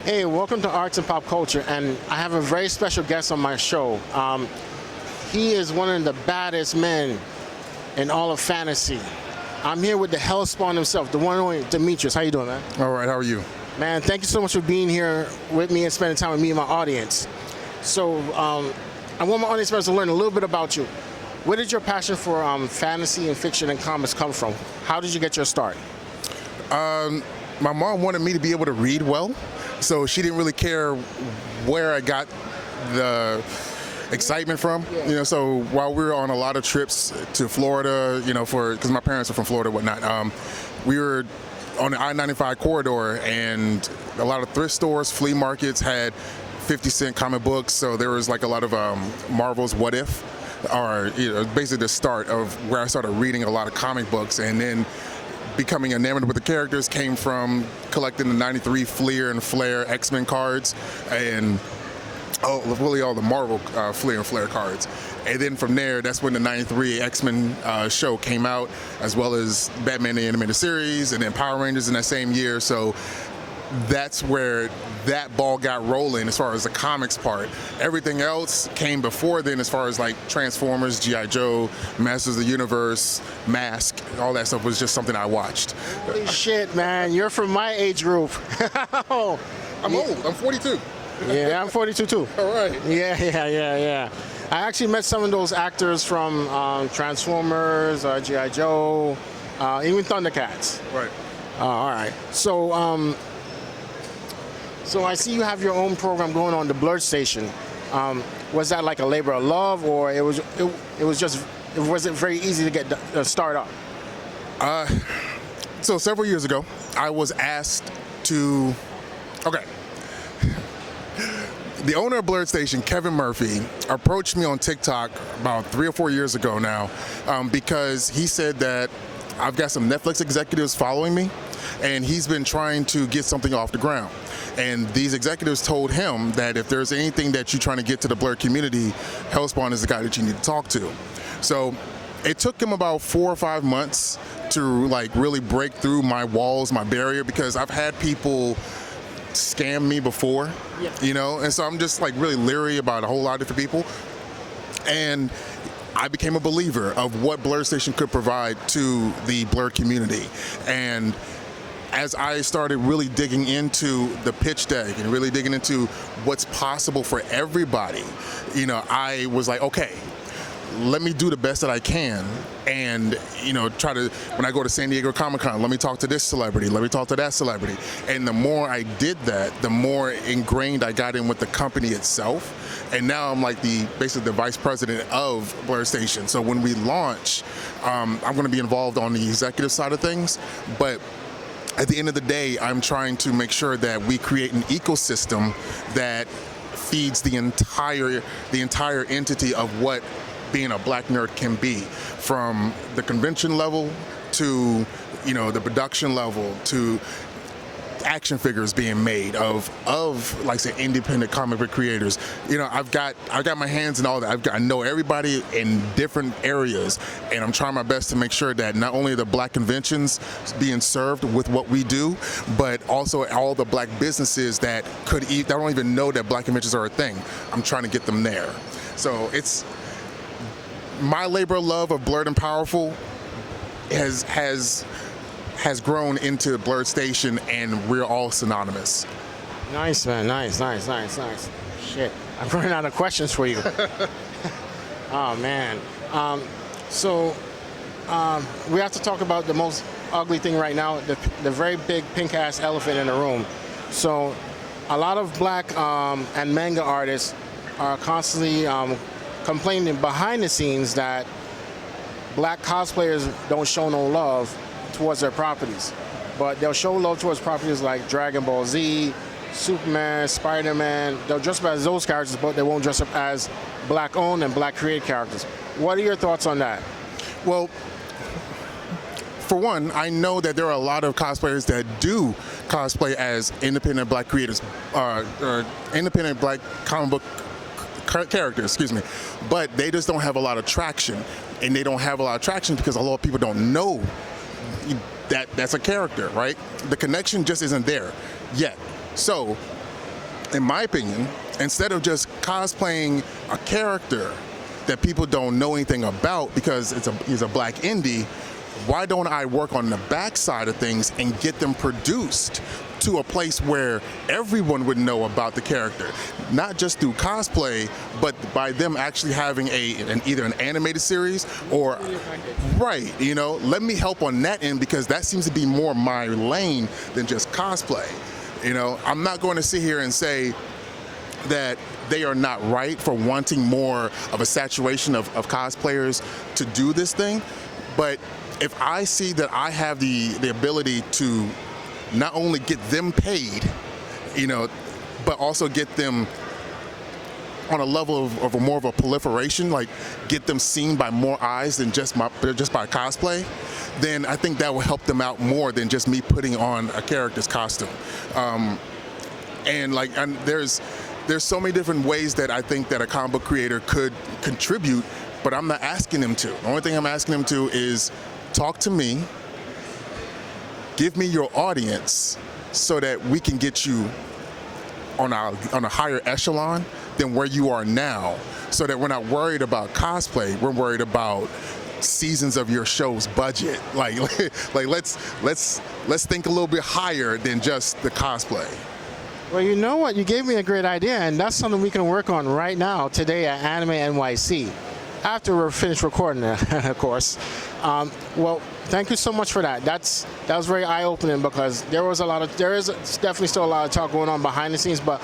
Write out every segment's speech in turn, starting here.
Hey, welcome to Arts and Pop Culture, and I have a very special guest on my show. He is one of the baddest men in all of fantasy. I'm here with the Hellspawn himself, the one and only Demetrius. How you doing, man? All right, how are you? Man, thank you so much for being here with me and spending time with me and my audience. So, I want my audience members to learn a little bit about you. Where did your passion for fantasy and fiction and comics come from? How did you get your start? My mom wanted me to be able to read well, so she didn't really care where I got the excitement from. So while we were on a lot of trips to Florida, because my parents are from Florida and whatnot, we were on the I-95 corridor, and a lot of thrift stores, flea markets had 50-cent comic books, so there was like a lot of Marvel's What If, or basically the start of where I started reading a lot of comic books, and then becoming enamored with the characters came from collecting the 93 Fleer and Flare X-Men cards, and really all the Marvel Fleer and Flare cards. And then from there, that's when the 93 X-Men show came out, as well as Batman the Animated Series, and then Power Rangers in that same year. So that's where that ball got rolling as far as the comics part. Everything else came before then, as far as like Transformers, G.I. Joe, Masters of the Universe, Mask, all that stuff was just something I watched. Holy shit, man, you're from my age group. I'm old, I'm 42. Yeah, I'm 42 too. All right. Yeah. I actually met some of those actors from Transformers, G.I. Joe, even Thundercats. Right. All right. So I see you have your own program going on, the Blurred Station. Was that like a labor of love, or was it very easy to get start up? So several years ago, I was asked to. Okay. The owner of Blurred Station, Kevin Murphy, approached me on TikTok about 3 or 4 years ago now, because he said that I've got some Netflix executives following me, and he's been trying to get something off the ground. And these executives told him that if there's anything that you're trying to get to the Blurred community, Hellspawn is the guy that you need to talk to. So it took him about 4 or 5 months to like really break through my walls, my barrier, because I've had people scam me before, and so I'm just like really leery about a whole lot of different people. And I became a believer of what Blurred Station could provide to the Blurred community. And as I started really digging into the pitch deck and really digging into what's possible for everybody, I was like, okay, let me do the best that I can, and try to, when I go to San Diego Comic-Con, let me talk to this celebrity, let me talk to that celebrity. And the more I did that, the more ingrained I got in with the company itself. And now I'm like basically the vice president of Blurred Station. So when we launch, I'm going to be involved on the executive side of things, but at the end of the day, I'm trying to make sure that we create an ecosystem that feeds the entire entity of what being a black nerd can be, from the convention level to the production level to action figures being made of like say independent comic book creators. I've got my hands in all that. I know everybody in different areas, and I'm trying my best to make sure that not only the black conventions being served with what we do, but also all the black businesses that don't even know that black conventions are a thing. I'm trying to get them there. So it's my labor of love of Blurred and Powerful has grown into Blurred Station, and we're all synonymous. Nice, man. Nice. Shit, I'm running out of questions for you. Oh, man. We have to talk about the most ugly thing right now, the very big pink-ass elephant in the room. So a lot of black and manga artists are constantly complaining behind the scenes that black cosplayers don't show no love towards their properties, but they'll show love towards properties like Dragon Ball Z, Superman, Spider-Man. They'll dress up as those characters, but they won't dress up as black-owned and black-created characters. What are your thoughts on that? Well, for one, I know that there are a lot of cosplayers that do cosplay as independent black creators, or independent black comic book characters, but they just don't have a lot of traction. And they don't have a lot of traction because a lot of people don't know that that's a character, right? The connection just isn't there yet. So in my opinion, instead of just cosplaying a character that people don't know anything about because he's a black indie, why don't I work on the backside of things and get them produced to a place where everyone would know about the character, not just through cosplay, but by them actually having either an animated series or right, you know, let me help on that end because that seems to be more my lane than just cosplay. You know, I'm not going to sit here and say that they are not right for wanting more of a saturation of cosplayers to do this thing, but if I see that I have the ability to not only get them paid, you know, but also get them on a level of more of a proliferation, like get them seen by more eyes than just by cosplay, then I think that will help them out more than just me putting on a character's costume. And there's so many different ways that I think that a comic book creator could contribute, but I'm not asking them to. The only thing I'm asking them to is talk to me, give me your audience so that we can get you on a higher echelon than where you are now, so that we're not worried about cosplay, we're worried about seasons of your show's budget. Like let's think a little bit higher than just the cosplay. Well, you know what? You gave me a great idea, and that's something we can work on right now today at Anime NYC. After we're finished recording, of course. Well, thank you so much for that. That was very eye-opening because there is definitely still a lot of talk going on behind the scenes, but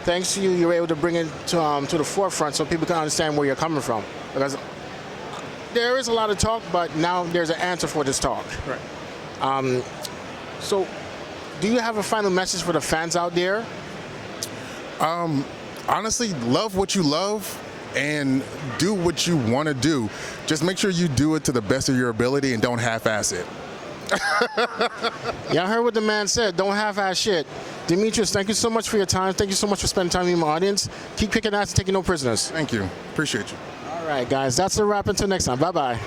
thanks to you, you were able to bring it to the forefront so people can understand where you're coming from. Because there is a lot of talk, but now there's an answer for this talk. Right. So, do you have a final message for the fans out there? Honestly, love what you love and do what you want to do. Just make sure you do it to the best of your ability and don't half-ass it. Y'all heard what the man said. Don't half-ass shit. Demetrius, thank you so much for your time. Thank you so much for spending time with my audience. Keep kicking ass and taking no prisoners. Thank you. Appreciate you. All right, guys. That's a wrap. Until next time. Bye-bye.